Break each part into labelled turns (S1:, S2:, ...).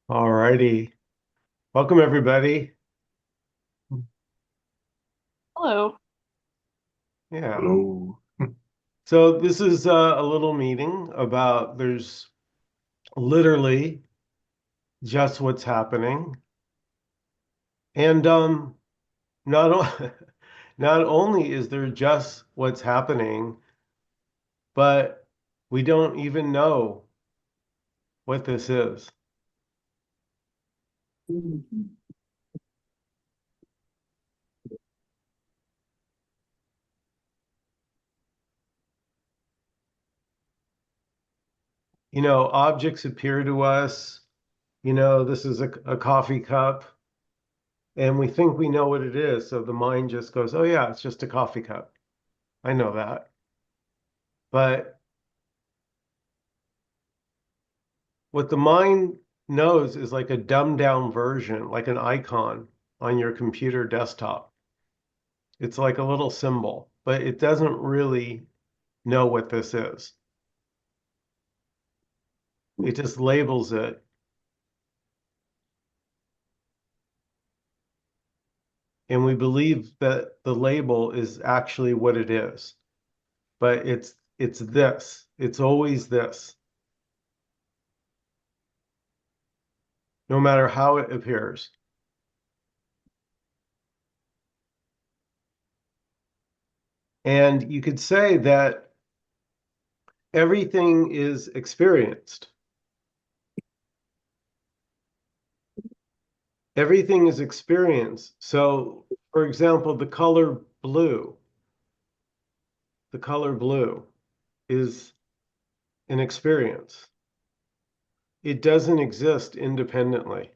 S1: All righty. Welcome, everybody.
S2: Hello.
S1: Yeah.
S3: Hello.
S1: So this is a little meeting about there's literally just what's happening. And not not only is there just what's happening, but we don't even know what this is. Objects appear to us. This is a coffee cup, and we think we know what it is. So the mind just goes, oh, yeah, it's just a coffee cup. I know that. But what the mind knows is like a dumbed down version, like an icon on your computer desktop. It's like a little symbol, but it doesn't really know what this is. It just labels it. And we believe that the label is actually what it is. But it's this. It's always this, no matter how it appears. And you could say that everything is experienced. Everything is experience. So, for example, the color blue is an experience. It doesn't exist independently.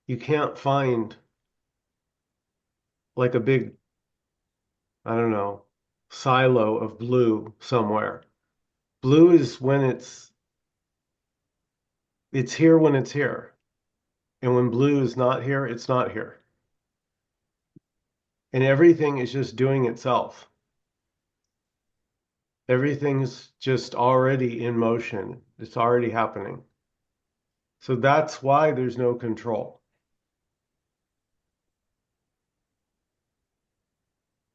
S1: You can't find like a big, I don't know, silo of blue somewhere. Blue is when it's here when it's here. And when blue is not here, it's not here. And everything is just doing itself. Everything's just already in motion. It's already happening. So that's why there's no control.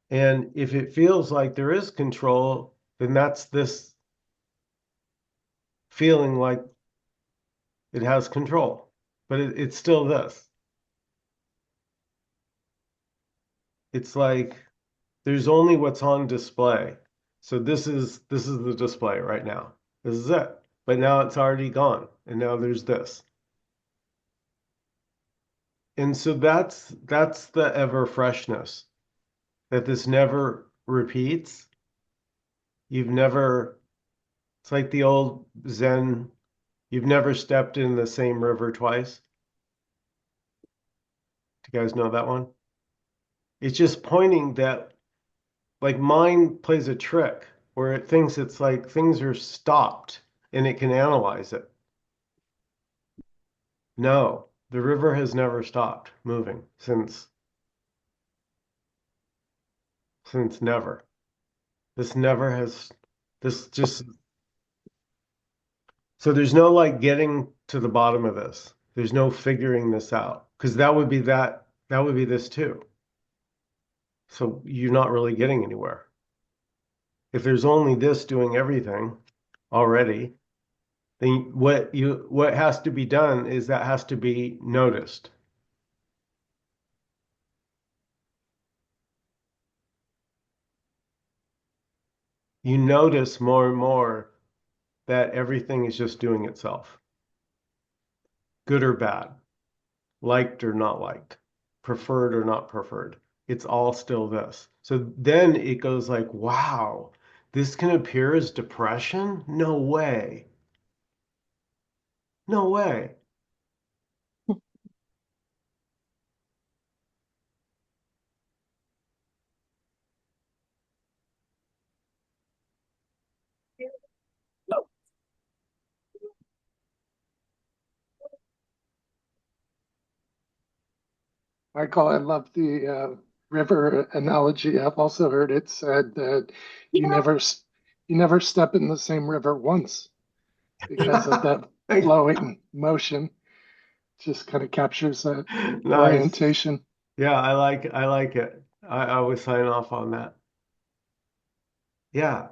S1: And if it feels like there is control, then that's this feeling like it has control. But it's still this. It's like there's only what's on display. So this is the display right now. This is it. But now it's already gone. And now there's this. And so that's the ever freshness, that this never repeats. You've never, it's like the old Zen, you've never stepped in the same river twice. Do you guys know that one? It's just pointing that like mind plays a trick where it thinks it's like things are stopped and it can analyze it. No, the river has never stopped moving since never. This never has this just So there's no like getting to the bottom of this. There's no figuring this out because that would be this too. So you're not really getting anywhere. If there's only this doing everything already, then what has to be done is that has to be noticed. You notice more and more that everything is just doing itself, good or bad, liked or not liked, preferred or not preferred. It's all still this. So then it goes like, wow, this can appear as depression? No way. No way.
S3: I love the river analogy. I've also heard it said that you never
S2: You never step in the same river once because of that flowing motion. Just kind of captures that
S1: Nice.
S2: orientation.
S1: Yeah, I like it. I would sign off on that. Yeah.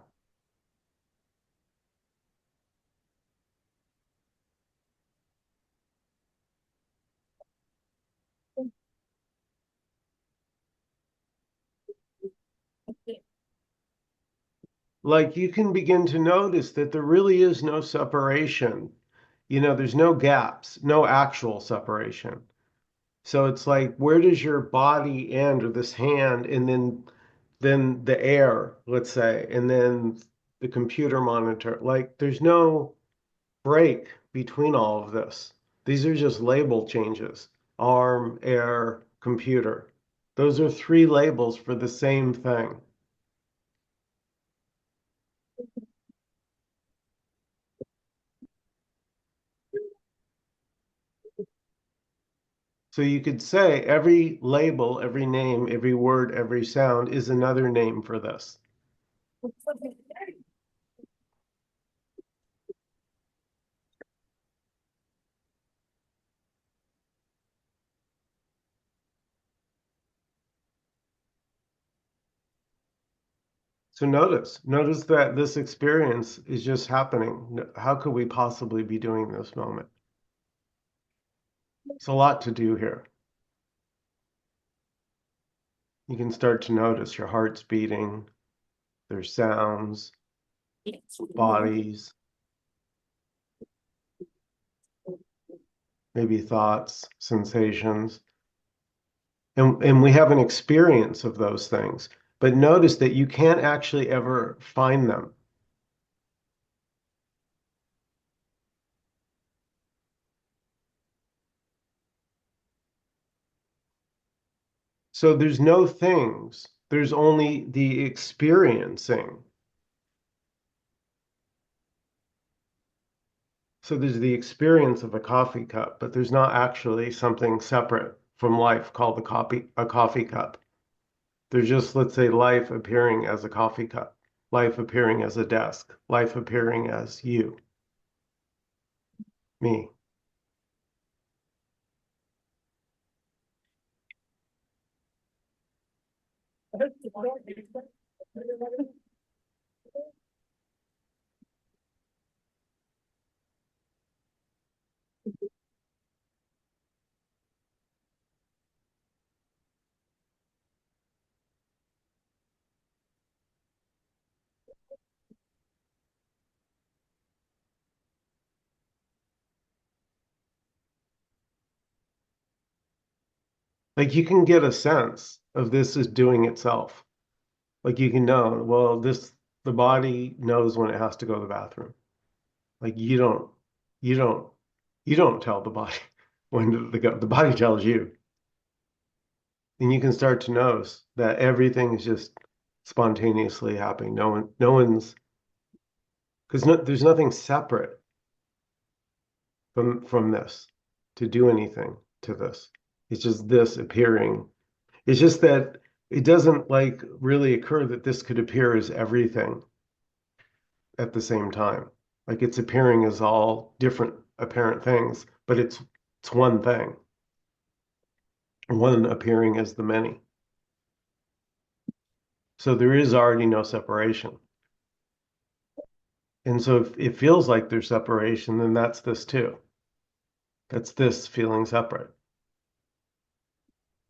S1: Like you can begin to notice that there really is no separation. There's no gaps, no actual separation. So it's like, where does your body end or this hand and then the air, let's say, and then the computer monitor. Like there's no break between all of this. These are just label changes. Arm, air, computer. Those are three labels for the same thing. So you could say every label, every name, every word, every sound is another name for this. So notice that this experience is just happening. How could we possibly be doing this moment? It's a lot to do here. You can start to notice your heart's beating, there's sounds, bodies, maybe thoughts, sensations. And we have an experience of those things. But notice that you can't actually ever find them. So there's no things, there's only the experiencing. So there's the experience of a coffee cup, but there's not actually something separate from life called a coffee cup. There's just, let's say, life appearing as a coffee cup, life appearing as a desk, life appearing as you, me. Like you can get a sense of this is doing itself. Like you can know, well, the body knows when it has to go to the bathroom. Like you don't, you don't tell the body when to go. The body tells you. And you can start to notice that everything is just spontaneously happening. No one's, because there's nothing separate from this to do anything to this. It's just this appearing. It's just that it doesn't like really occur that this could appear as everything at the same time. Like it's appearing as all different apparent things, but it's one thing, one appearing as the many. So there is already no separation. And so if it feels like there's separation, then that's this too. That's this feeling separate.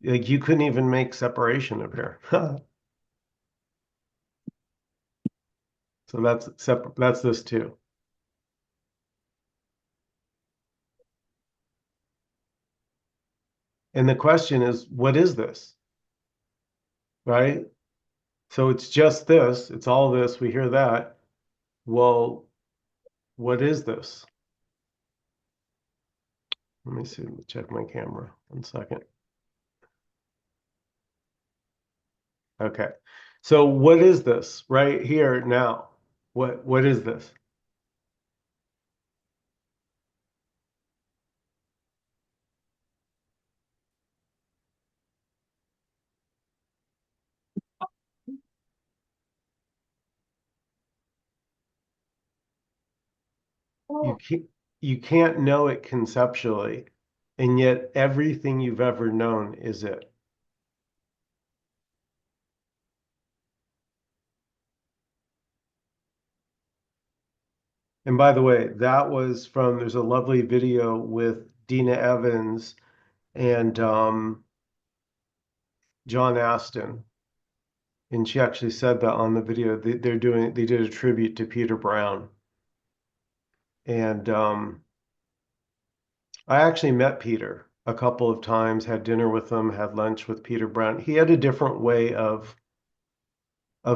S1: Like you couldn't even make separation appear. So that's separate. That's this too. And the question is, what is this? Right? So it's just this. It's all this. We hear that. Well, what is this? Let me see. Let me check my camera. 1 second. Okay. So what is this right here now? What is this? You can't you can't know it conceptually, and yet everything you've ever known is it. And by the way, that was from, there's a lovely video with Dina Evans and John Aston. And she actually said that on the video. They did a tribute to Peter Brown. And I actually met Peter a couple of times, had dinner with him, had lunch with Peter Brown. He had a different way of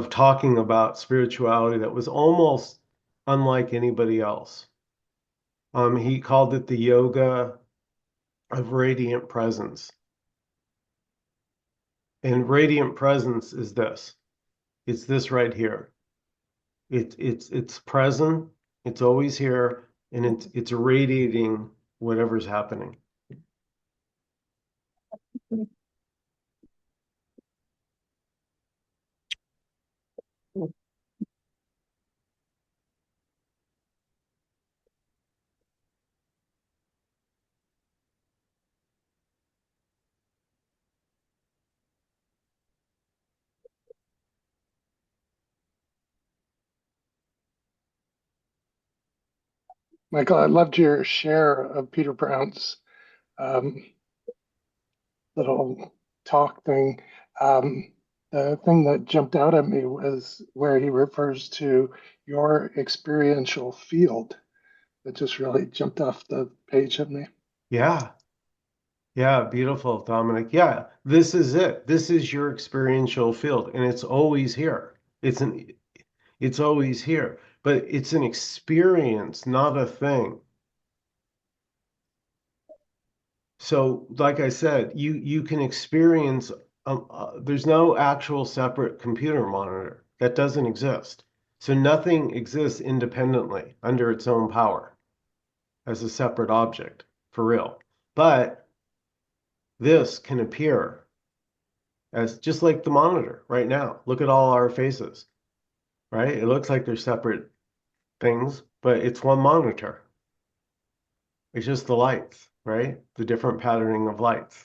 S1: talking about spirituality that was almost unlike anybody else. He called it the yoga of radiant presence. And radiant presence is this. It's this right here. It's present, it's always here, and it's radiating whatever's happening.
S2: Michael, I loved your share of Peter Brown's um, little talk thing. Um, the thing that jumped out at me was where he refers to your experiential field. It just really jumped off the page at me.
S1: Yeah. Yeah, beautiful, Dominic. Yeah, this is it. This is your experiential field, and it's always here. It's always here, but it's an experience, not a thing. So, like I said, you can experience. There's no actual separate computer monitor. That doesn't exist. So nothing exists independently under its own power as a separate object, for real. But this can appear as just like the monitor right now. Look at all our faces, right? It looks like they're separate things, but it's one monitor. It's just the lights, right? The different patterning of lights.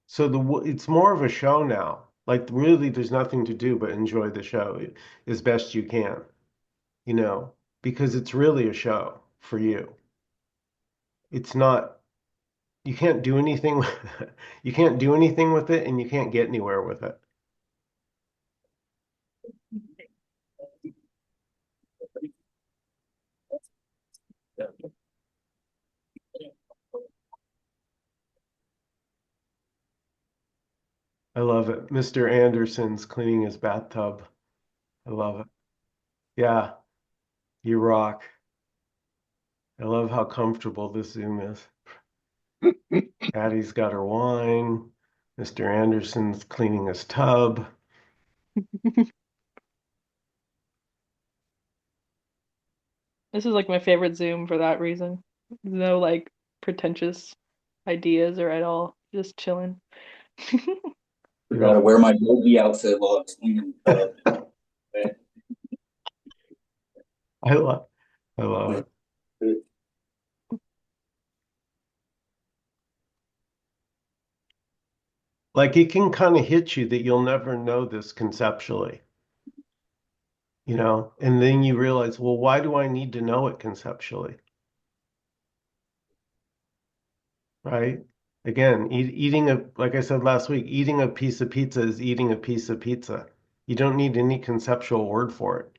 S1: So it's more of a show now. Like really, there's nothing to do but enjoy the show as best you can, you know, because it's really a show for you. It's not, you can't do anything you can't do anything with it and you can't get anywhere with it. I love it. Mr. Anderson's cleaning his bathtub. I love it. Yeah, you rock. I love how comfortable this Zoom is. Addie's got her wine. Mr. Anderson's cleaning his tub.
S3: This is like my favorite Zoom for that reason. No like pretentious ideas or at all. Just chilling.
S4: Forgot to wear my yogi outfit while I was cleaning the tub.
S1: I love I love it. Like it can kind of hit you that you'll never know this conceptually, you know? And then you realize, well, why do I need to know it conceptually? Right? Again, eating like I said last week, eating a piece of pizza is eating a piece of pizza. You don't need any conceptual word for it.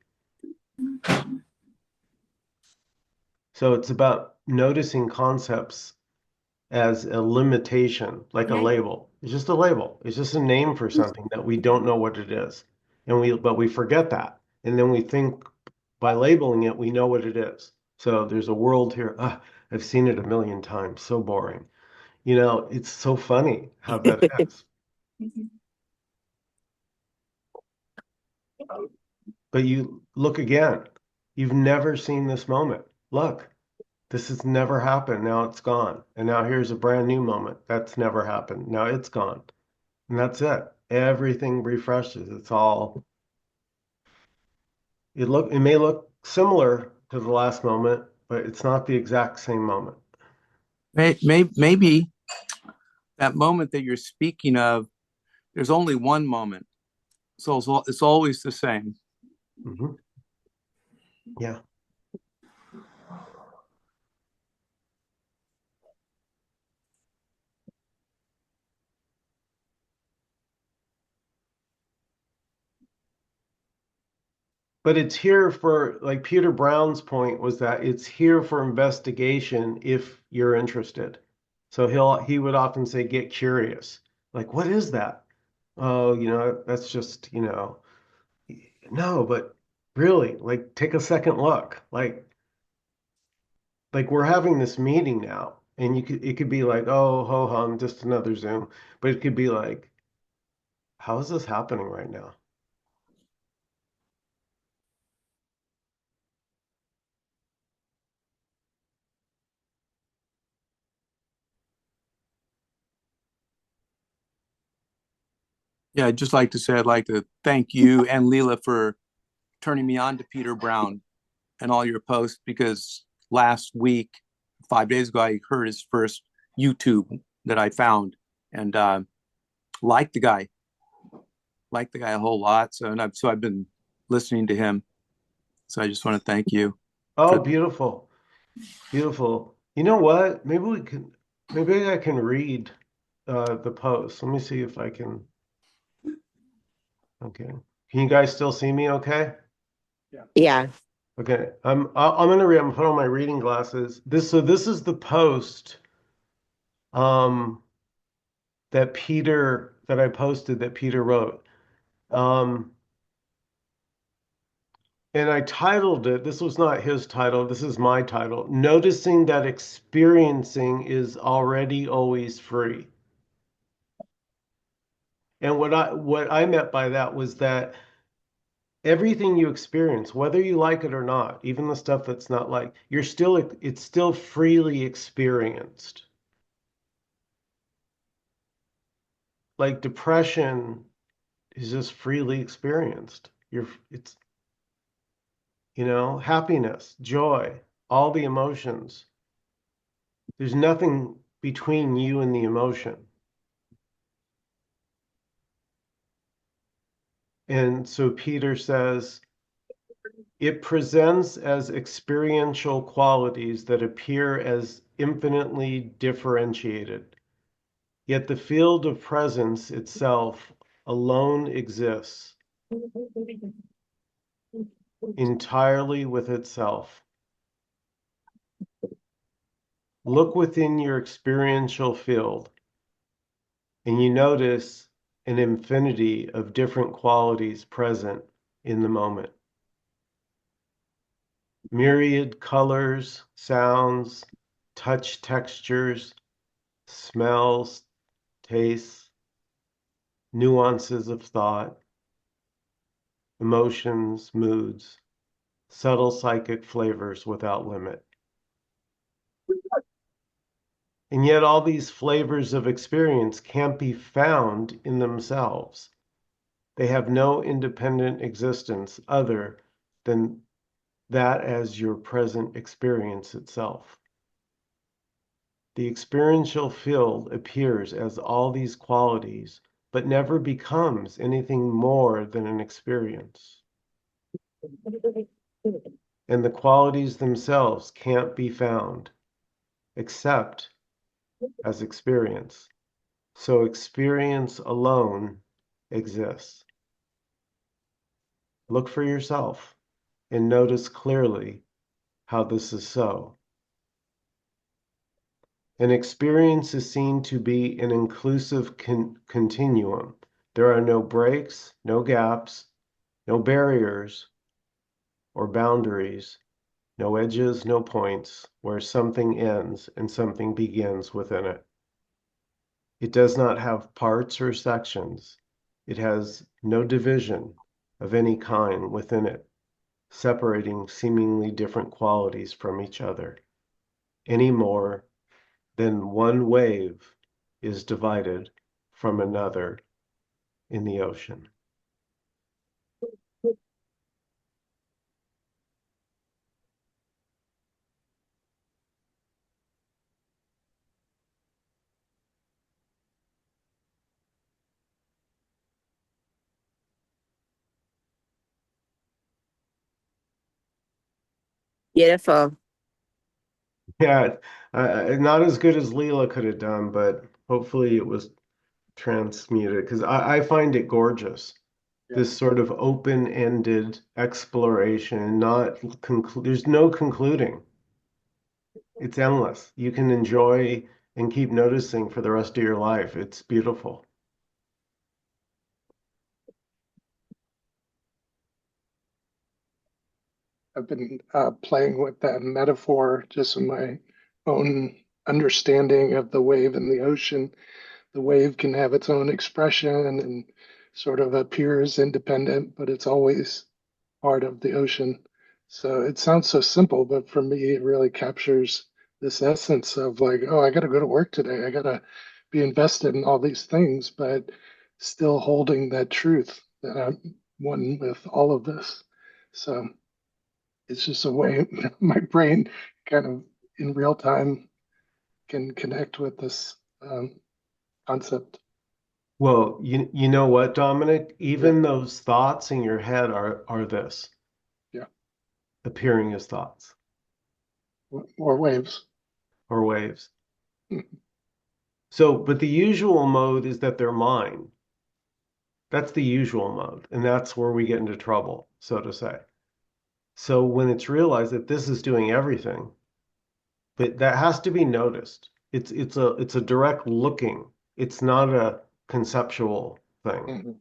S1: So it's about noticing concepts as a limitation, like a label. It's just a label. It's just a name for something that we don't know what it is. But we forget that. And then we think by labeling it, we know what it is. So there's a world here. I've seen it a million times. So boring. You know, it's so funny how that is. But you look again. You've never seen this moment. Look, this has never happened. Now it's gone. And now here's a brand new moment. That's never happened. Now it's gone. And that's it. everything refreshes. It may look similar to the last moment, but it's not the exact same moment.
S5: Maybe that moment that you're speaking of, there's only one moment. So it's always the same.
S1: Mm-hmm. Yeah. But it's here for, like Peter Brown's point was that it's here for investigation if you're interested. So he would often say, get curious. Like, what is that? Oh, that's just, no, but really, like take a second look. Like we're having this meeting now, and it could be like, oh, ho hum, just another Zoom. But it could be like, how is this happening right now?
S5: Yeah, I'd just like to say I'd like to thank you and Leela for turning me on to Peter Brown and all your posts, because last week, 5 days ago, I heard his first YouTube that I found, and liked the guy, a whole lot. So I've been listening to him. So I just want to thank you
S1: Oh,
S5: for.
S1: beautiful. Beautiful. You know what? Maybe I can read the post. Let me see if I can. Okay. Can you guys still see me okay?
S6: Yeah.
S1: Okay. I'm gonna read. I'm gonna put on my reading glasses. This is the post um that I posted that Peter wrote. Um and I titled it, this was not his title, this is my title, Noticing that Experiencing is Already Always Free. And what I meant by that was that everything you experience, whether you like it or not, even the stuff that's not like, it's still freely experienced. Like depression is just freely experienced. It's, happiness, joy, all the emotions. There's nothing between you and the emotion. And so Peter says, it presents as experiential qualities that appear as infinitely differentiated. Yet the field of presence itself alone exists entirely with itself. Look within your experiential field, and you notice an infinity of different qualities present in the moment. Myriad colors, sounds, touch textures, smells, tastes, nuances of thought, emotions, moods, subtle psychic flavors without limit. And yet all these flavors of experience can't be found in themselves. They have no independent existence other than that as your present experience itself. The experiential field appears as all these qualities, but never becomes anything more than an experience. And the qualities themselves can't be found except as experience. So experience alone exists. Look for yourself and notice clearly how this is so. An experience is seen to be an inclusive continuum. There are no breaks, no gaps, no barriers or boundaries, no edges, no points where something ends and something begins within it. It does not have parts or sections. It has no division of any kind within it, separating seemingly different qualities from each other, any more than one wave is divided from another in the ocean.
S6: Beautiful.
S1: Yeah, not as good as Leela could have done, but hopefully it was transmuted because I find it gorgeous.
S2: Yeah.
S1: This sort of open-ended exploration, not there's no concluding. It's endless. You can enjoy and keep noticing for the rest of your life. It's beautiful.
S2: I've been playing with that metaphor just in my own understanding of the wave in the ocean. The wave can have its own expression and sort of appears independent, but it's always part of the ocean. So it sounds so simple, but for me, it really captures this essence of like, oh, I got to go to work today. I got to be invested in all these things, but still holding that truth that I'm one with all of this. So it's just a way my brain kind of in real time can connect with this concept.
S1: Well, you know what, Dominic?
S2: Yeah,
S1: Even those thoughts in your head are this,
S2: yeah.
S1: appearing as thoughts
S2: More waves.
S1: or waves. So, but the usual mode is that they're mine. That's the usual mode, and that's where we get into trouble, so to say. So when it's realized that this is doing everything, but that has to be noticed. It's a direct looking. It's not a conceptual thing.
S2: Mhm.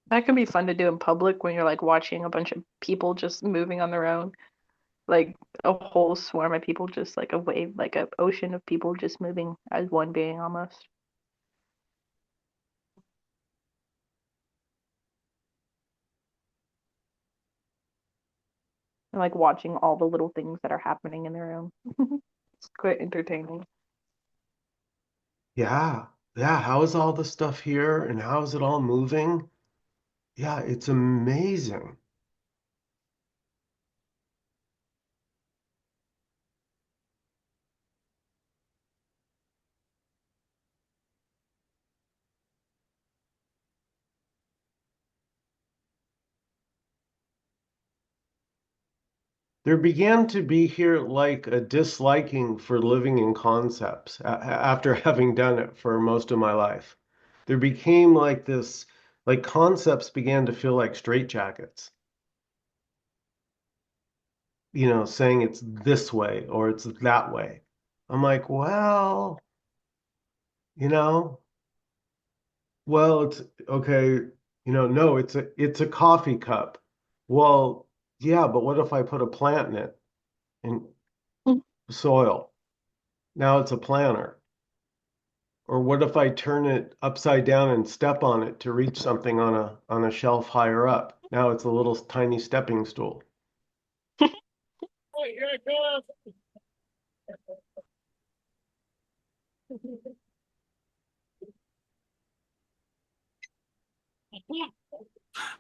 S3: That can be fun to do in public when you're like watching a bunch of people just moving on their own, like a whole swarm of people, just like a wave, like a ocean of people just moving as one being almost. And like watching all the little things that are happening in the room. It's quite entertaining.
S1: Yeah. Yeah. How is all this stuff here and how is it all moving? Yeah, it's amazing. There began to be here like a disliking for living in concepts after having done it for most of my life. There became like this, like concepts began to feel like straitjackets, saying it's this way or it's that way. I'm like, well, you know, well, it's okay, no, it's a coffee cup. Well, yeah, but what if I put a plant in it in soil? Now it's a planter. Or what if I turn it upside down and step on it to reach something on a shelf higher up? Now it's a little tiny stepping stool.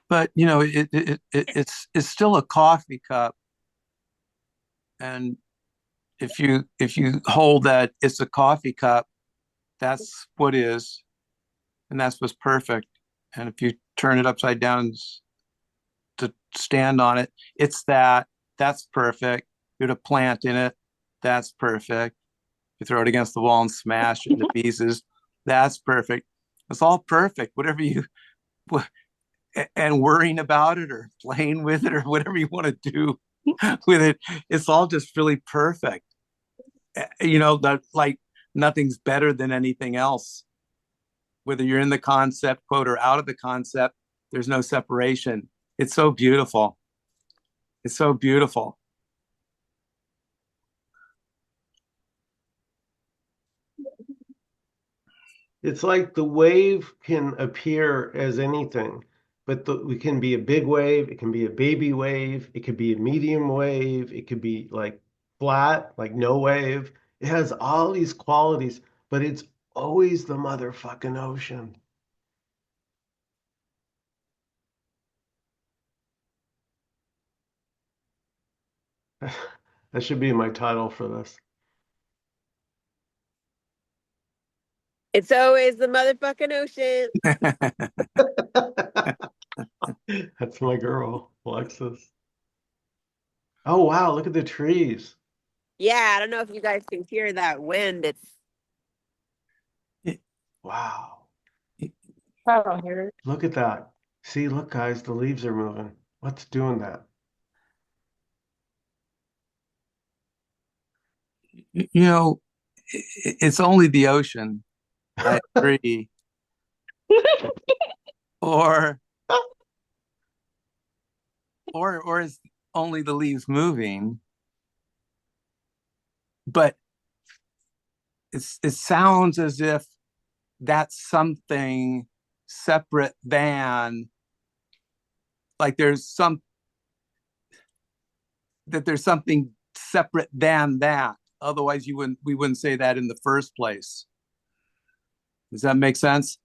S5: But it's still a coffee cup, and if you hold that it's a coffee cup, that's what is, and that's what's perfect. And if you turn it upside down to stand on it, it's that's perfect. You put a plant in it, that's perfect. You throw it against the wall and smash it into pieces, that's perfect. It's all perfect. Whatever you and worrying about it or playing with it or whatever you want to do with it, it's all just really perfect. That like nothing's better than anything else. Whether you're in the concept quote or out of the concept, there's no separation. It's so beautiful. It's so beautiful.
S1: It's like the wave can appear as anything, but it can be a big wave, it can be a baby wave, it could be a medium wave, it could be like flat, like no wave. It has all these qualities, but it's always the motherfucking ocean. That should be my title for this.
S6: It's always the motherfucking ocean.
S1: That's my girl, Alexis. Oh, wow, look at the trees.
S6: Yeah, I don't know if you guys can hear that wind. It's
S1: Wow.
S3: I don't hear it.
S1: Look at that. See, look, guys, the leaves are moving. What's doing that?
S5: You know, it's only the ocean. I agree. Or is only the leaves moving? But it sounds as if that's something separate than, like there's something separate than that. Otherwise, we wouldn't say that in the first place. Does that make sense?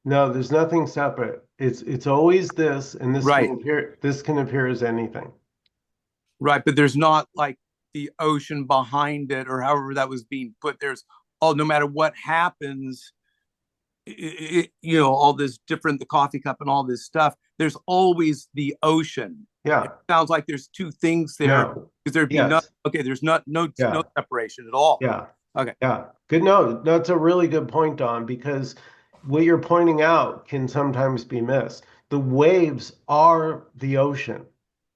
S1: No, there's nothing separate. It's always this, and
S5: Right,
S1: this can appear as anything.
S5: right. But there's not like the ocean behind it, or however that was being put. There's no matter what happens, all this different, the coffee cup and all this stuff. There's always the ocean. It
S1: Yeah.
S5: sounds like there's two things there,
S1: No.
S5: because there'd be
S1: Yes.
S5: there's no
S1: Yeah.
S5: separation at all.
S1: Yeah.
S5: Okay.
S1: Yeah. Good. No, that's a really good point, Don, because what you're pointing out can sometimes be missed. The waves are the ocean.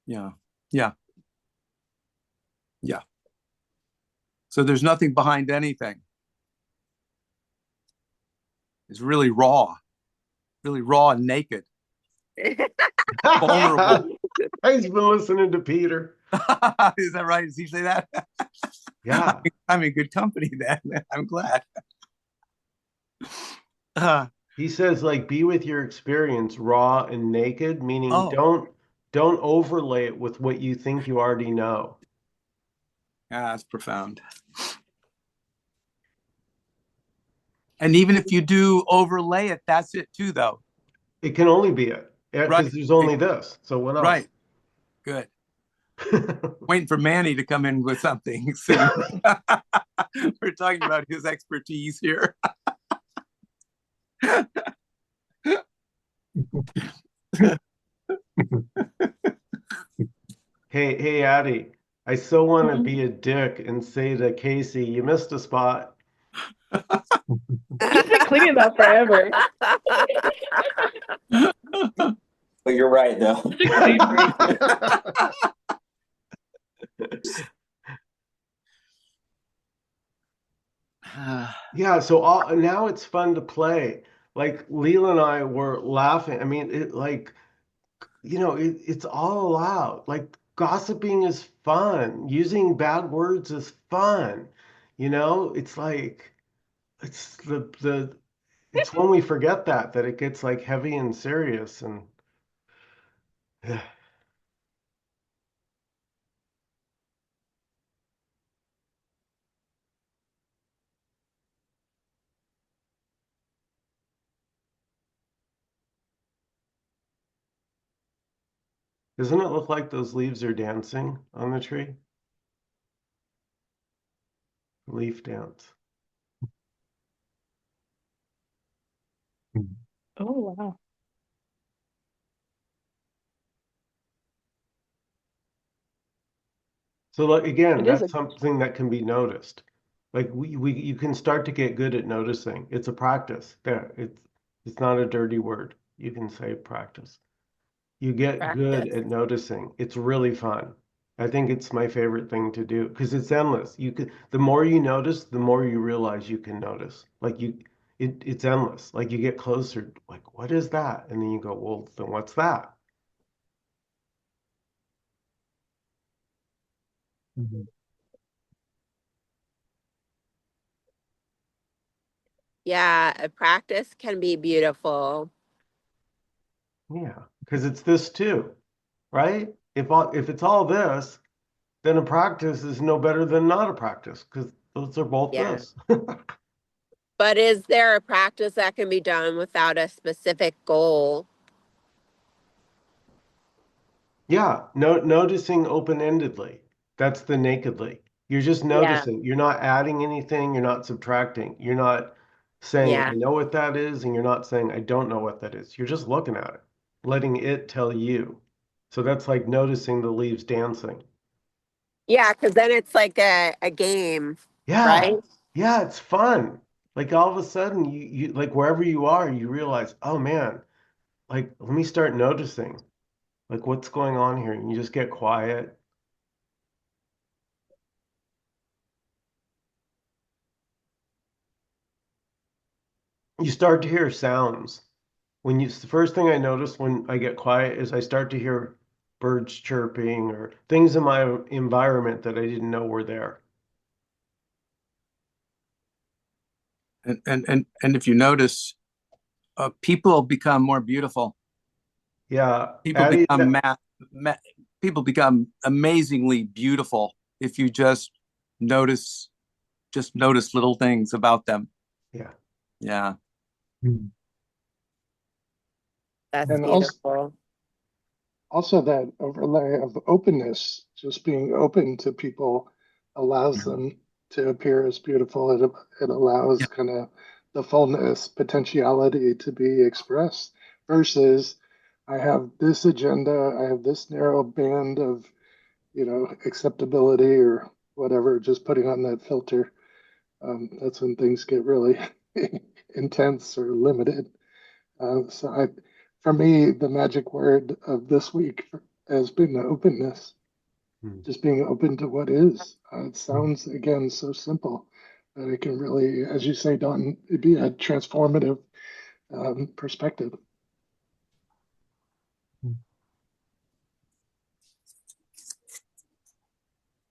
S5: Yeah. Yeah. Yeah. So there's nothing behind anything. It's really raw and naked, vulnerable.
S1: He's been listening to Peter.
S5: Is that right? Does he say that?
S1: Yeah.
S5: I'm in good company then. I'm glad.
S1: He says, like, be with your experience raw and naked, meaning
S5: Oh,
S1: don't overlay it with what you think you already know.
S5: yeah, that's profound. And even if you do overlay it, that's it too, though.
S1: It can only be it. Yeah,
S5: Right.
S1: because there's only this. So what else?
S5: Right. Good. Waiting for Manny to come in with something soon. We're talking about his expertise here.
S1: Hey, Addie, I so want to be a dick and say to Casey, you missed a spot.
S3: He's been cleaning that forever.
S4: But you're right, though.
S1: Yeah, so now it's fun to play. Like Leela and I were laughing. I mean, it's all allowed. Like gossiping is fun. Using bad words is fun. It's like it's when we forget that it gets like heavy and serious and doesn't it look like those leaves are dancing on the tree? Leaf dance.
S3: Oh wow.
S1: So like again,
S3: It is
S1: that's something that can be noticed. Like you can start to get good at noticing. It's a practice. There, it's not a dirty word. You can say practice. You get good
S6: practice.
S1: at noticing. It's really fun. I think it's my favorite thing to do because it's endless. The more you notice, the more you realize you can notice. It's endless. Like you get closer, like, what is that? And then you go, well, then what's that? Mhm.
S6: Yeah, a practice can be beautiful.
S1: Yeah, because it's this too, right? If it's all this, then a practice is no better than not a practice because those are both
S6: Yeah.
S1: this.
S6: But is there a practice that can be done without a specific goal?
S1: Yeah, noticing open-endedly. That's the nakedly. You're just
S6: Yeah.
S1: noticing. You're not adding anything. You're not subtracting. You're not saying, I
S6: Yeah.
S1: know what that is, and you're not saying, I don't know what that is. You're just looking at it, letting it tell you. So that's like noticing the leaves dancing.
S6: Yeah, because then it's like a game,
S1: Yeah,
S6: right?
S1: yeah, it's fun. Like all of a sudden, you like wherever you are, you realize, oh man, like let me start noticing like what's going on here, and you just get quiet. You start to hear sounds. The first thing I notice when I get quiet is I start to hear birds chirping or things in my environment that I didn't know were there.
S5: And if you notice, people become more beautiful.
S1: Yeah,
S5: People
S1: Addie,
S5: become ma people become amazingly beautiful if you notice just notice little things about them.
S1: yeah.
S5: Yeah.
S6: That's
S2: And also,
S6: beautiful.
S2: also that overlay of openness, just being open to people allows them to appear as beautiful. It
S5: Yeah.
S2: allows kind of the fullness, potentiality to be expressed versus I have this agenda, I have this narrow band of, acceptability or whatever, just putting on that filter. That's when things get really intense or limited. For me, the magic word of this week has been openness,
S1: Hmm.
S2: just being open to what is. It sounds, again, so simple, but it can really, as you say, Don, it'd be a transformative perspective.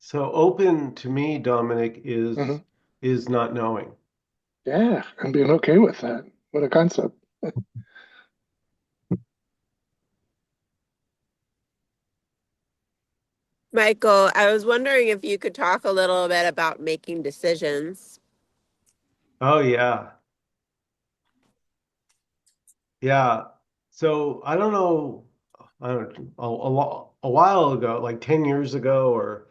S1: So open to me, Dominic,
S2: Hmm.
S1: is not knowing.
S2: Yeah, and being okay with that. What a concept.
S6: Michael, I was wondering if you could talk a little bit about making decisions.
S1: Oh yeah. Yeah. So I don't know, I don't know, a while ago, like 10 years ago, or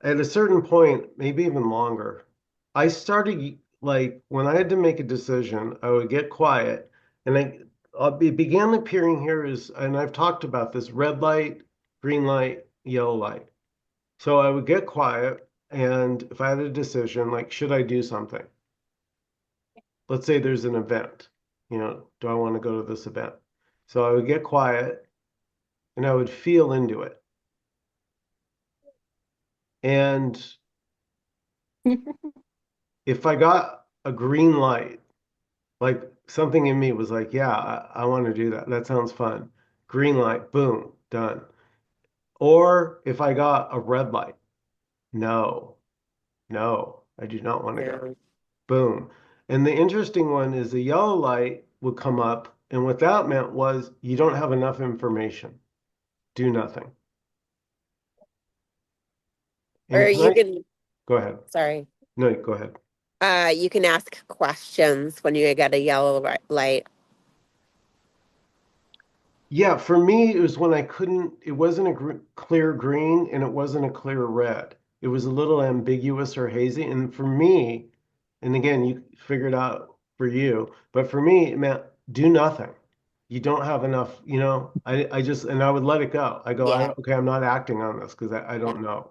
S1: at a certain point, maybe even longer, I started like when I had to make a decision, I would get quiet and it began appearing here as, and I've talked about this red light, green light, yellow light. So I would get quiet, and if I had a decision, like, should I do something? Let's say there's an event, do I want to go to this event? So I would get quiet and I would feel into it. And if I got a green light, like something in me was like, yeah, I want to do that. That sounds fun. Green light, boom, done. Or if I got a red light, no, no, I do not want to go.
S6: Yeah.
S1: Boom. And the interesting one is the yellow light would come up, and what that meant was you don't have enough information. Do nothing.
S6: Or
S1: And can
S6: you
S1: I
S6: can,
S1: go ahead?
S6: sorry,
S1: No, go ahead.
S6: you can ask questions when you get a yellow light.
S1: Yeah, for me, it was when I couldn't, it wasn't a clear green and it wasn't a clear red. It was a little ambiguous or hazy. And for me, and again, you figure it out for you, but for me, it meant do nothing. You don't have enough, I just, and I would let it go. I go,
S6: Yeah.
S1: okay, I'm not acting on this because I
S6: Yeah.
S1: don't know.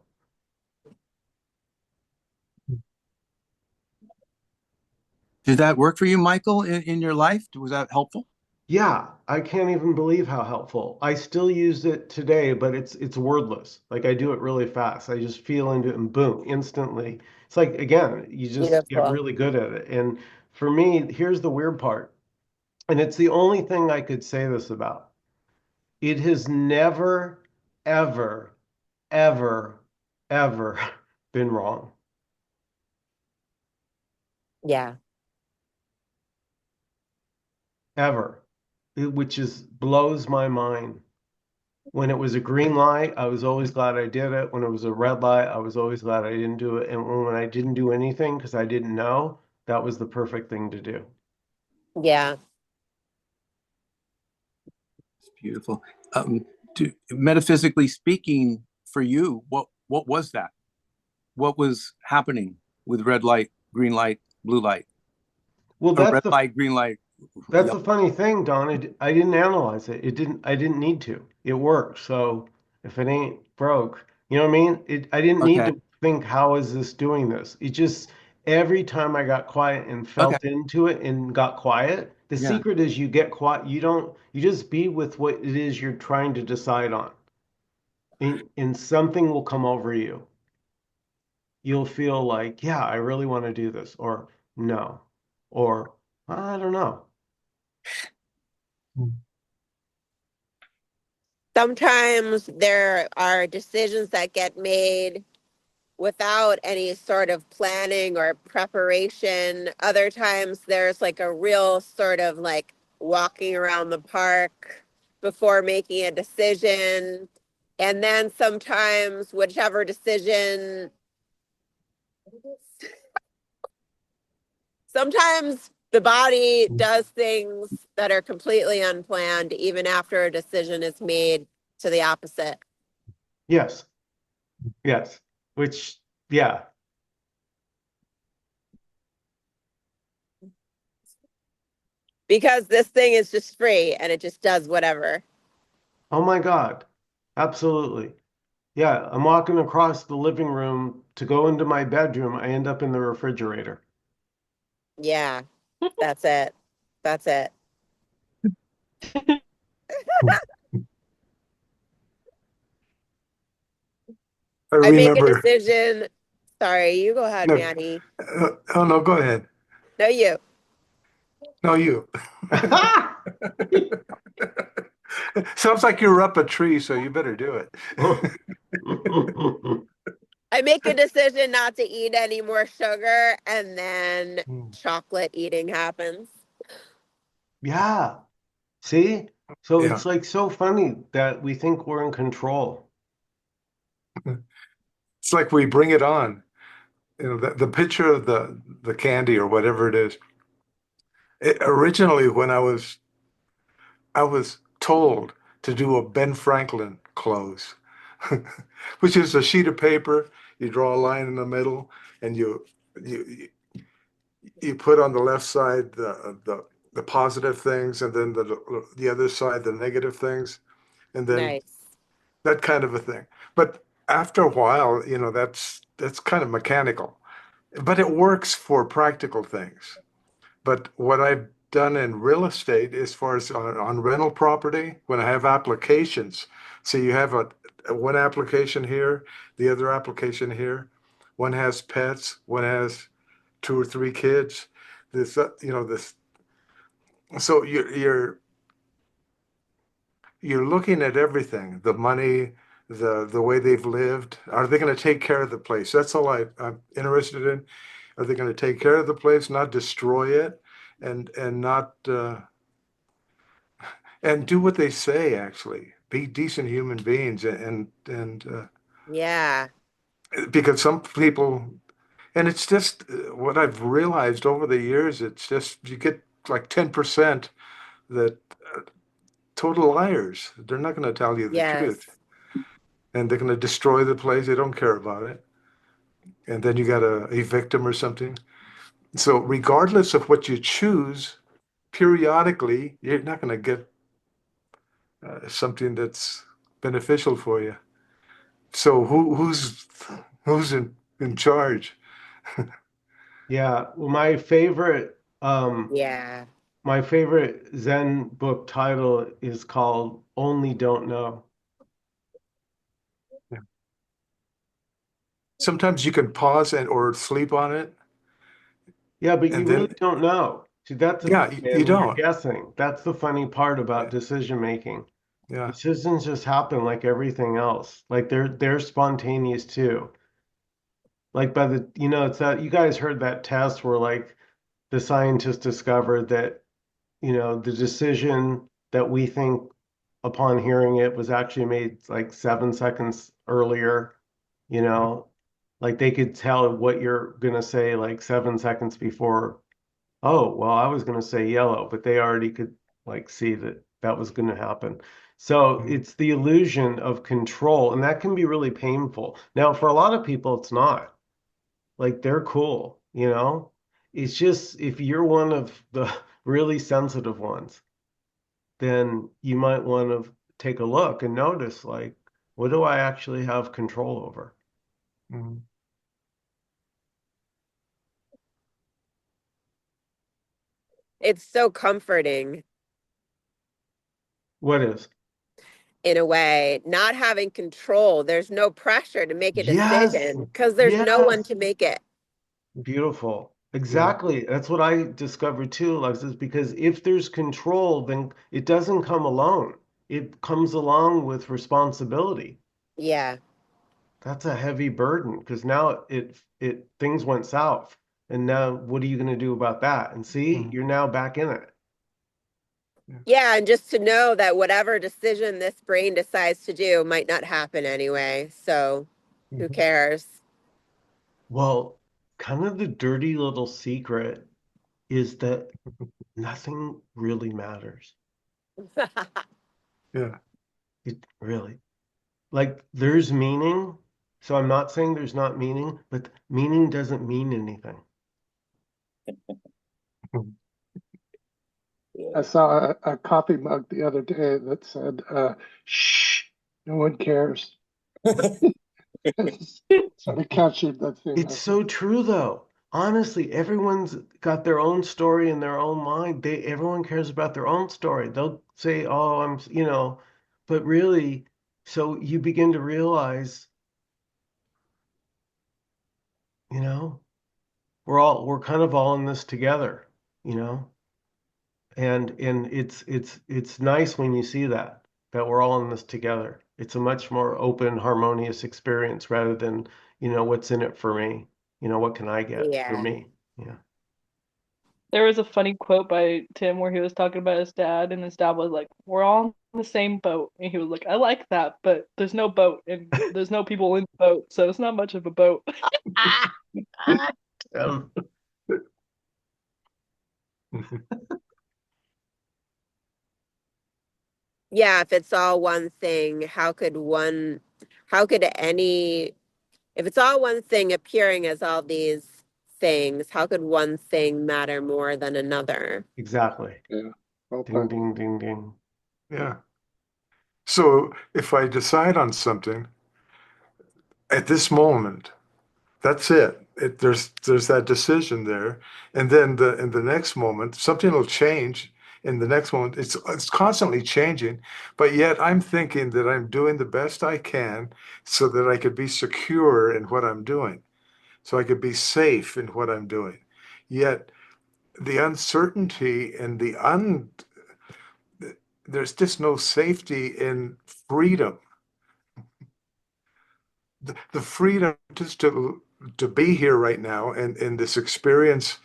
S5: Did that work for you, Michael, in your life? Was that helpful?
S1: Yeah, I can't even believe how helpful. I still use it today, but it's wordless. Like I do it really fast. I just feel into it and boom, instantly. It's like again, you just get
S6: Beautiful.
S1: really good at it. And for me, here's the weird part. And it's the only thing I could say this about. It has never, ever, ever, ever been wrong.
S6: Yeah.
S1: Ever. Which is blows my mind. when it was a green light, I was always glad I did it. When it was a red light, I was always glad I didn't do it. And when I didn't do anything because I didn't know, that was the perfect thing to do.
S6: Yeah.
S5: It's beautiful. Metaphysically speaking, for you, what was that? What was happening with red light, green light, blue light,
S1: Well,
S5: or red light, green light?
S1: that's
S5: Yep.
S1: the funny thing, Don. I didn't analyze it. I didn't need to. It worked. So if it ain't broke, you know what I mean? I didn't need
S5: Okay.
S1: to think, how is this doing this? It just, every time I got quiet and
S5: Okay.
S1: felt into it and got quiet, the
S5: Yeah.
S1: secret is you get quiet. You just be with what it is you're trying to decide on. And something will come over you. You'll feel like, yeah, I really want to do this, or no, or I don't know.
S6: Sometimes there are decisions that get made without any sort of planning or preparation. Other times there's like a real sort of like walking around the park before making a decision. And then sometimes whichever decision, sometimes the body does things that are completely unplanned, even after a decision is made to the opposite.
S1: Yes, yes. Which, yeah.
S6: Because this thing is just free and it just does whatever.
S1: Oh my God. Absolutely. Yeah, I'm walking across the living room to go into my bedroom. I end up in the refrigerator.
S6: Yeah, that's it. That's it.
S7: I
S6: I make a
S7: remember.
S6: decision. Sorry, you go ahead,
S7: No,
S6: Manny.
S7: oh no, go ahead.
S6: No, you.
S7: No, you. Sounds like you're up a tree, so you better do it.
S6: I make a decision not to eat any more sugar, and then chocolate eating happens.
S1: Yeah. See? So
S7: Yeah.
S1: it's like so funny that we think we're in control.
S7: It's like we bring it on. You know, the picture of the candy or whatever it is. Originally, when I was told to do a Ben Franklin close, which is a sheet of paper. You draw a line in the middle, and you you put on the left side the positive things, and then the other side the negative things, and then
S6: Nice.
S7: that kind of a thing. But after a while, you know, that's kind of mechanical, but it works for practical things. But what I've done in real estate, as far as on rental property, when I have applications, so you have one application here, the other application here, one has pets, one has two or three kids. This, this. So you're looking at everything, the money, the way they've lived. Are they going to take care of the place? That's all I'm interested in. Are they going to take care of the place, not destroy it, and not and do what they say, actually. Be decent human beings, and
S6: Yeah.
S7: because some people, and it's just what I've realized over the years. It's just you get like 10% that total liars. They're not going to tell you the
S6: Yes.
S7: truth, and they're going to destroy the place. They don't care about it, and then you got to evict them or something. So regardless of what you choose, periodically you're not going to get something that's beneficial for you. So who's in charge?
S1: Yeah. Well,
S6: Yeah.
S1: my favorite Zen book title is called Only Don't Know.
S7: Sometimes you can pause and or sleep on it,
S1: Yeah, but you
S7: and
S1: really
S7: then
S1: don't know. See, that's the
S7: yeah,
S1: thing,
S7: you
S1: man. You're
S7: don't.
S1: guessing. That's the funny part about
S7: Yeah,
S1: decision making.
S7: yeah.
S1: Decisions just happen like everything else. Like they're spontaneous too. Like by the, it's that you guys heard that test where like the scientists discovered that, the decision that we think upon hearing it was actually made like 7 seconds earlier, you know, like they could tell what you're gonna say like 7 seconds before. Oh, well, I was gonna say yellow, but they already could like see that that was gonna happen. So
S7: Mhm.
S1: it's the illusion of control, and that can be really painful. Now, for a lot of people, it's not. Like they're cool, you know? It's just if you're one of the really sensitive ones, then you might want to take a look and notice, like, what do I actually have control over?
S7: Mhm.
S6: It's so comforting
S1: What is?
S6: in a way, not having control. There's no pressure to make a
S1: Yes,
S6: decision because there's no one
S1: yes.
S6: to make it.
S1: Beautiful.
S7: Yeah.
S1: Exactly. That's what I discovered too, Alexis, because if there's control, then it doesn't come alone. It comes along with responsibility.
S6: Yeah.
S1: That's a heavy burden because now it things went south. And now what are you going to do about that? And see,
S7: Mhm.
S1: you're now back in it.
S7: Yeah.
S6: Yeah, and just to know that whatever decision this brain decides to do might not happen anyway. So who
S7: Mhm.
S6: cares?
S1: Well, kind of the dirty little secret is that nothing really matters.
S7: Yeah.
S1: It really, like, there's meaning. So I'm not saying there's not meaning, but meaning doesn't mean anything.
S7: Mhm.
S2: I
S4: Yeah.
S2: saw a coffee mug the other day that said, "Shh, no one cares." It's sort of captured the thing
S1: It's
S2: of,
S1: so true though. Honestly, everyone's got their own story in their own mind. Everyone cares about their own story. They'll say, "Oh, but really, so you begin to realize, you know, we're kind of all in this together, you know? And it's nice when you see that we're all in this together. It's a much more open, harmonious experience rather than, what's in it for me? What can I get for
S6: Yeah.
S1: me? Yeah.
S3: There was a funny quote by Tim where he was talking about his dad, and his dad was like, "We're all in the same boat." And he was like, "I like that, but there's no boat, and there's no people in the boat, so it's not much of a boat."
S1: Um,
S6: Yeah, if it's all one thing, how could any, if it's all one thing appearing as all these things, how could one thing matter more than another?
S1: exactly.
S2: yeah, well
S1: Ding,
S2: put.
S1: ding, ding, ding.
S7: Yeah. So if I decide on something at this moment, that's it. There's that decision there, and then in the next moment, something will change. In the next moment, it's constantly changing, but yet I'm thinking that I'm doing the best I can so that I could be secure in what I'm doing, so I could be safe in what I'm doing. Yet the uncertainty and there's just no safety in freedom. The freedom just to be here right now and in this experience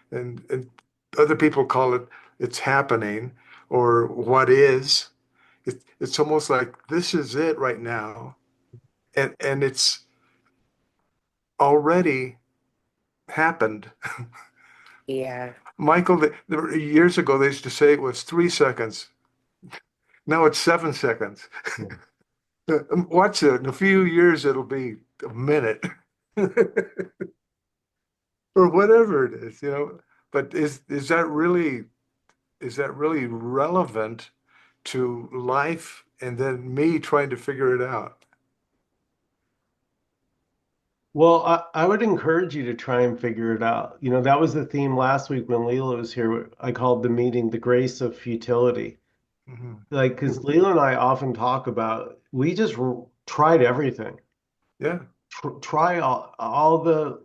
S7: and other people call it it's happening or what is. It's almost like this is it right now, and it's already happened.
S6: Yeah.
S7: Michael, years ago they used to say it was 3 seconds. Now it's 7 seconds.
S1: Yeah.
S7: Watch it. In a few years it'll be a minute. Or whatever it is, you know. But is that really relevant to life and then me trying to figure it out?
S1: Well, I would encourage you to try and figure it out. That was the theme last week when Leela was here. I called the meeting The Grace of Futility.
S7: Mhm.
S1: Like, because Leela and I often talk about, we just tried everything.
S7: Yeah,
S1: Try all the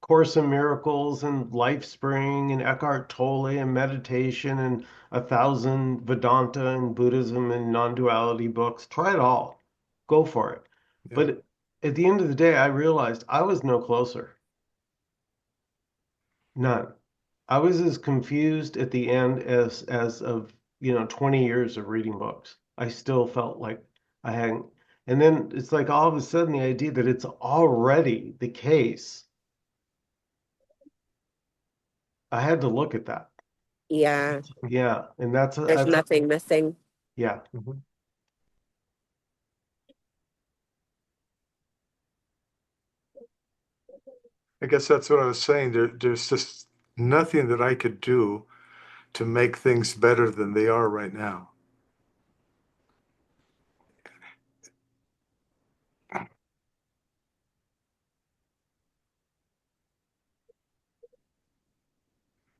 S1: Course in Miracles and Life Spring and Eckhart Tolle and meditation and 1,000 Vedanta and Buddhism and non-duality books. Try it all. Go for it.
S7: yeah,
S1: But at the end of the day, I realized I was no closer. None. I was as confused at the end as of 20 years of reading books. I still felt like I hadn't. And then it's like all of a sudden the idea that it's already the case, I had to look at that.
S6: Yeah,
S1: Yeah, and
S6: there's nothing missing.
S1: yeah.
S7: Mhm. I guess that's what I was saying. There's just nothing that I could do to make things better than they are right now.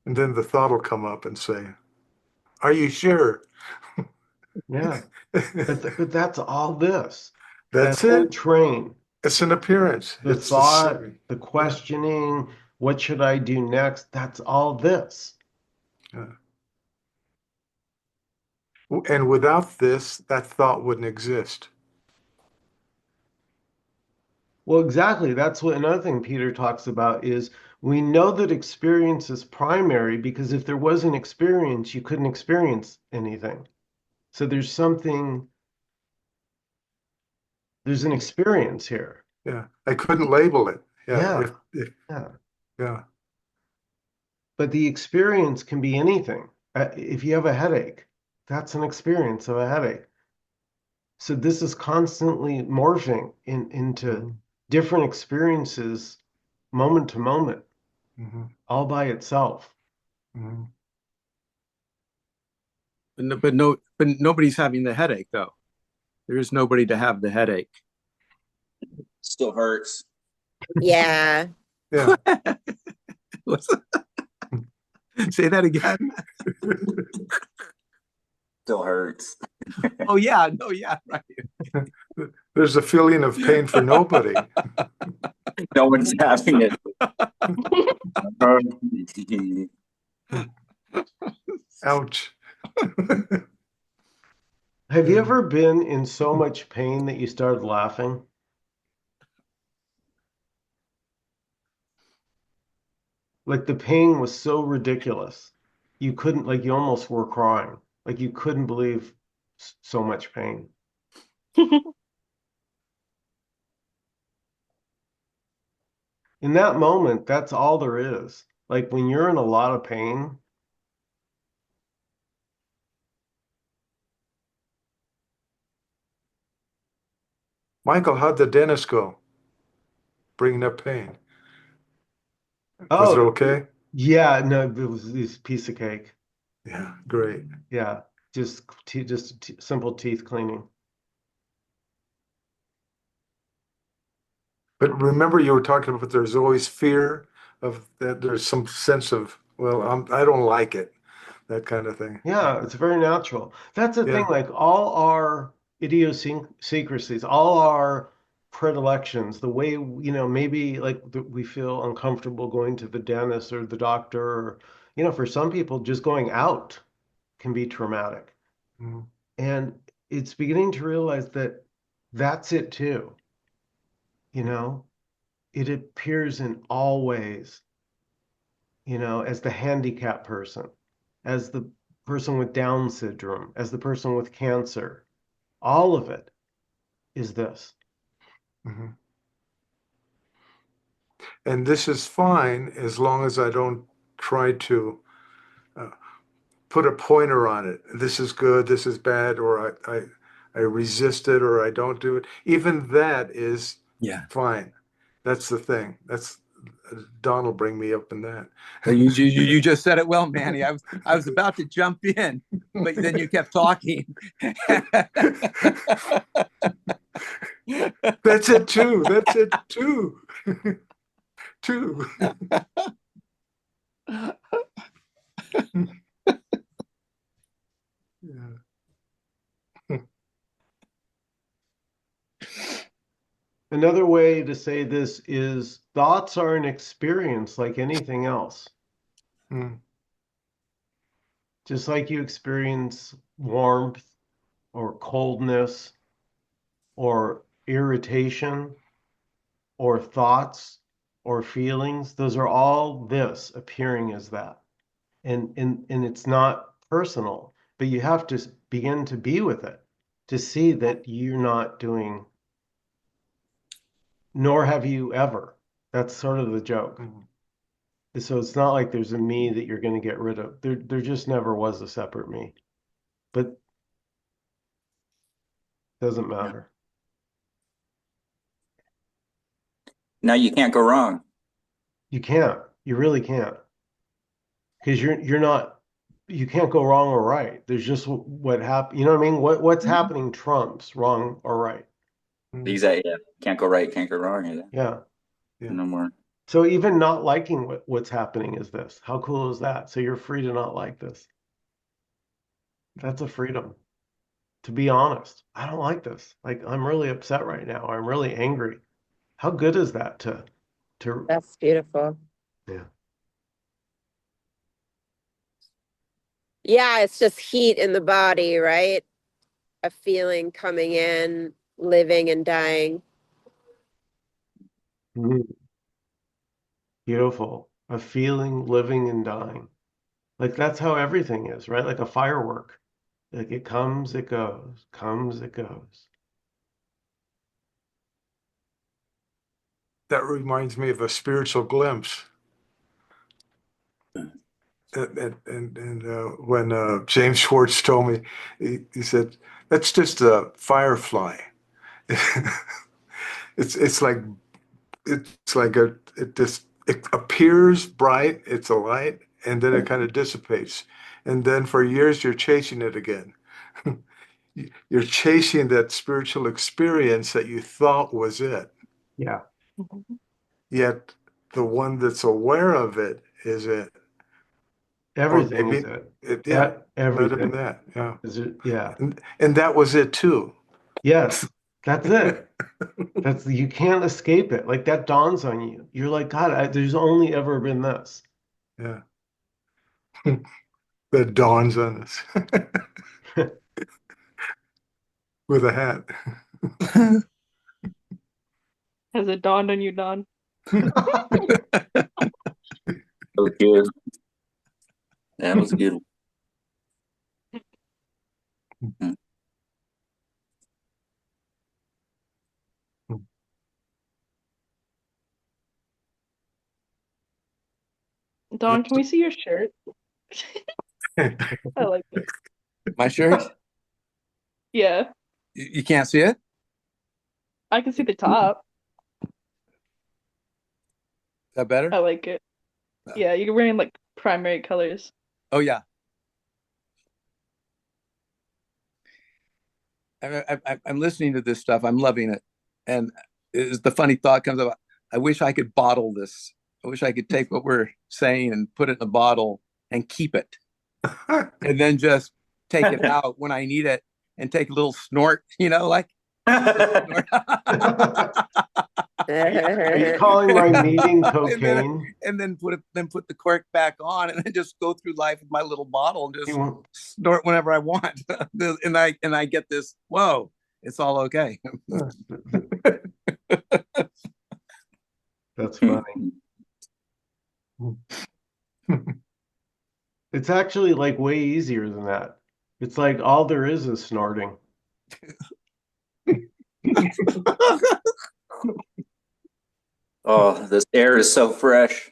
S7: And then the thought will come up and say, "Are you sure?"
S1: Yeah. But that's all this. That
S7: That's
S1: whole
S7: it.
S1: train,
S7: It's an appearance.
S1: the
S7: It's the
S1: thought,
S7: same.
S1: the
S7: Yeah,
S1: questioning, what should I do next? That's all this.
S7: yeah. And without this, that thought wouldn't exist.
S1: Well, exactly. That's what another thing Peter talks about is we know that experience is primary because if there wasn't experience, you couldn't experience anything. So there's an experience here.
S7: Yeah, I couldn't label it. Yeah,
S1: Yeah,
S7: if
S1: yeah.
S7: yeah.
S1: But the experience can be anything. If you have a headache, that's an experience of a headache. So this is constantly morphing into
S7: Mhm,
S1: different experiences moment to moment,
S7: mhm,
S1: all by itself.
S7: mhm.
S5: But nobody's having the headache though. There is nobody to have the headache.
S4: Still hurts.
S6: Yeah.
S7: Yeah.
S5: Say that again.
S4: Still hurts.
S5: Oh yeah, no, yeah, right.
S7: There's a feeling of pain for nobody.
S4: No one's having it.
S7: Ouch.
S1: Have you
S7: Yeah.
S1: ever been in so much pain that you started laughing? Like the pain was so ridiculous. You couldn't, like, you almost were crying. Like you couldn't believe so much pain. In that moment, that's all there is. Like when you're in a lot of pain,
S7: Michael, how'd the dentist go? Bringing up pain. Was it
S1: oh,
S7: okay?
S1: yeah, no, it was this piece of cake.
S7: Yeah, great.
S1: Yeah, just simple teeth cleaning.
S7: But remember, you were talking about there's always fear of that. There's some sense of, well, I don't like it, that kind of thing.
S1: Yeah, it's very natural. That's the thing,
S7: Yeah.
S1: like all our idiosyncrasies, all our predilections, the way, maybe like we feel uncomfortable going to the dentist or the doctor, or, for some people, just going out can be traumatic.
S7: Mm,
S1: And it's beginning to realize that that's it too, you know? It appears in all ways, as the handicapped person, as the person with Down syndrome, as the person with cancer. All of it is this.
S7: mhm. And this is fine as long as I don't try to uh, put a pointer on it. This is good, this is bad, or I resist it or I don't do it. Even that is
S5: Yeah.
S7: fine. That's the thing. That's Don will bring me up in that.
S5: You just said it well, Manny. I was about to jump in, but then you kept talking.
S7: That's it too. That's it too. Too. Yeah.
S1: Another way to say this is thoughts are an experience like anything else.
S7: Mm,
S1: Just like you experience warmth or coldness or irritation or thoughts or feelings, those are all this appearing as that. And it's not personal, but you have to begin to be with it. to see that you're not doing, nor have you ever. That's sort of the joke.
S7: Mm-hmm.
S1: So it's not like there's a me that you're going to get rid of. There just never was a separate me. But it doesn't matter.
S4: Now you can't go wrong.
S1: You can't. You really can't. Because you're not, you can't go wrong or right. There's just what happened. You know what I mean? What's happening trumps wrong or right.
S4: Exactly. Yeah. Can't go right, can't go wrong either.
S1: Yeah.
S4: No more.
S1: So even not liking what's happening is this. How cool is that? So you're free to not like this. That's a freedom. To be honest, I don't like this. Like I'm really upset right now. I'm really angry. How good is that to
S6: That's beautiful.
S1: yeah.
S6: Yeah, it's just heat in the body, right? A feeling coming in, living and dying.
S1: Mhm. Beautiful. A feeling, living and dying. Like that's how everything is, right? Like a firework. Like it comes, it goes, comes, it goes.
S7: That reminds me of a spiritual glimpse. And when James Schwartz told me, he said, "That's just a firefly." It's like it appears bright, it's a light, and then it kind of dissipates, and then for years you're chasing it again. You're chasing that spiritual experience that you thought was it,
S1: Yeah.
S7: yet the one that's aware of it is it. Or
S1: Everything is
S7: maybe
S1: it.
S7: yeah, might have been
S1: Everything
S7: that. Yeah.
S1: is it. Yeah.
S7: And that was it too.
S1: Yes. That's it. That's you can't escape it. Like that dawns on you. You're like, God, there's only ever been this.
S7: Yeah. That dawns on us with a hat.
S3: Has it dawned on you, Don?
S4: That was good. That was a good one.
S3: Don, can we see your shirt? I like it.
S5: My shirt?
S3: Yeah,
S5: You can't see it?
S3: I can see the top.
S5: Is that better?
S3: I like it. Yeah, you're wearing like primary colors.
S5: Oh yeah. I'm listening to this stuff. I'm loving it. And is the funny thought comes up. I wish I could bottle this. I wish I could take what we're saying and put it in a bottle and keep it, and then just take it out when I need it and take a little snort. Like. Snort.
S1: Are you calling my meeting cocaine?
S5: and then put the cork back on, and then just go through life with my little bottle and just
S1: You
S5: snort whenever I want. and I get this. Whoa, it's all okay.
S1: That's funny. It's actually like way easier than that. It's like all there is snorting.
S4: Oh, this air is so fresh.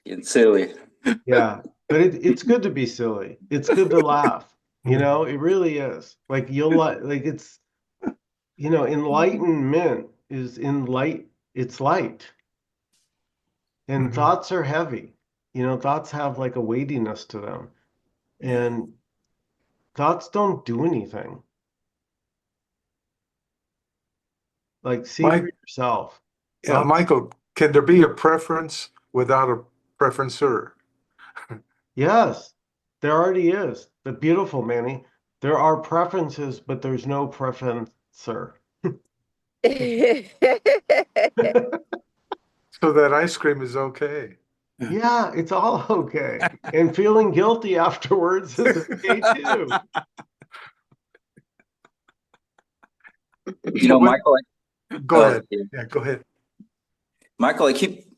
S4: Getting silly.
S1: Yeah, but it's good to be silly. It's good to laugh. It really is. Like like it's enlightenment is in light. It's light, and thoughts are heavy. Thoughts have like a weightiness to them, and thoughts don't do anything. Like see for
S7: Mike,
S1: yourself.
S7: yeah, Michael, can there be a preference without a preferencer?
S1: Yes, there already is. The beautiful Manny. There are preferences, but there's no preferencer.
S7: So that ice cream is okay.
S1: Yeah, it's all okay. And feeling guilty afterwards is okay too.
S7: When-
S4: Michael,
S7: Go ahead. Yeah, go ahead.
S4: Michael,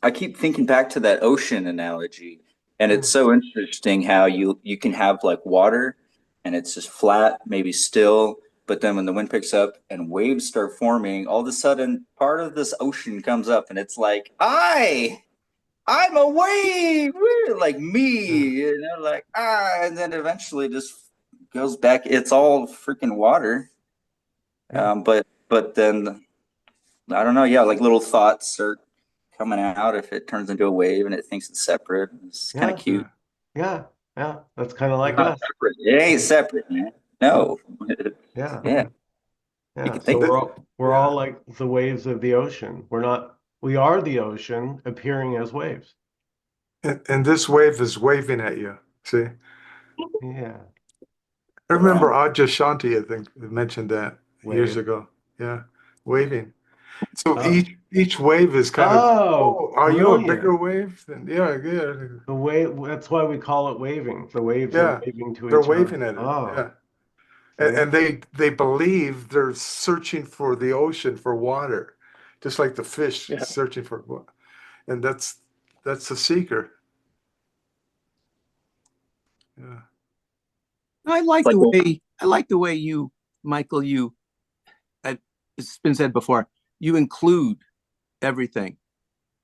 S4: I keep thinking back to that ocean analogy, and it's
S1: Mm.
S4: so interesting how you can have like water and it's just flat, maybe still, but then when the wind picks up and waves start forming, all of a sudden part of this ocean comes up and it's like, I'm a wave, woo," like me, like and then eventually just goes back. It's all freaking water.
S1: Yeah.
S4: But then I don't know, yeah, like little thoughts are coming out if it turns into a wave and it thinks it's separate. It's kind of
S1: Yeah.
S4: cute.
S1: Yeah. Yeah. That's kind of
S4: It's
S1: like
S4: not
S1: us.
S4: separate. It ain't separate, man. No.
S1: Yeah.
S4: Yeah. You
S1: Yeah.
S4: can
S1: So
S4: think
S1: we're all
S7: Yeah.
S1: like the waves of the ocean. We are the ocean appearing as waves.
S7: And this wave is waving at you. See?
S1: Yeah.
S7: I
S4: wow.
S7: remember Aja Shanti, I think, mentioned that years
S1: Wave.
S7: ago. Yeah. Waving. So
S1: Oh.
S7: each wave is kind of,
S1: Oh,
S7: oh, are you a bigger
S1: brilliant.
S7: wave? Then yeah, yeah,
S1: The wave, that's why we call it waving. The waves are
S7: yeah.
S1: waving to
S7: They're
S1: each other.
S7: waving at it.
S1: Oh,
S7: Yeah.
S1: see?
S7: And they believe they're searching for the ocean for water, just like the fish
S2: Yeah.
S7: searching for water. And that's the seeker. Yeah.
S4: Like
S5: I like the way you, Michael, it's been said before, you include everything,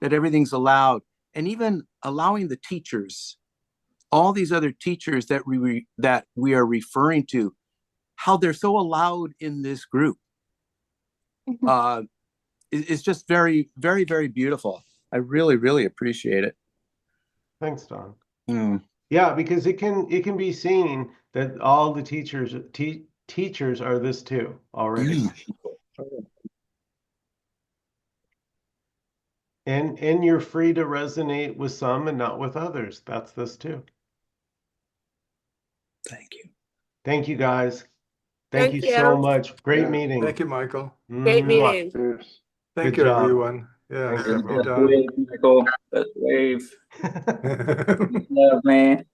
S5: that everything's allowed, and even allowing the teachers, all these other teachers that we are referring to, how they're so allowed in this group. Uh, it's just very, very, very beautiful. I really, really appreciate it.
S1: Thanks, Don.
S5: Mm.
S1: Yeah, because it can be seen that all the teachers are this too already.
S5: Mm.
S1: And you're free to resonate with some and not with others. That's this too.
S5: Thank you.
S1: Thank you guys. Thank you
S6: Thank
S1: so
S6: you.
S1: much. Great
S2: Yeah.
S7: Thank
S1: meeting.
S7: you, Michael.
S6: Great
S1: Mwah.
S6: meeting.
S2: Cheers.
S7: Thank
S1: Good
S7: you,
S1: job.
S7: everyone. Yeah,
S1: Thanks,
S7: great
S1: everyone.
S4: best
S7: job.
S4: wave, Michael. Best wave. Love, man.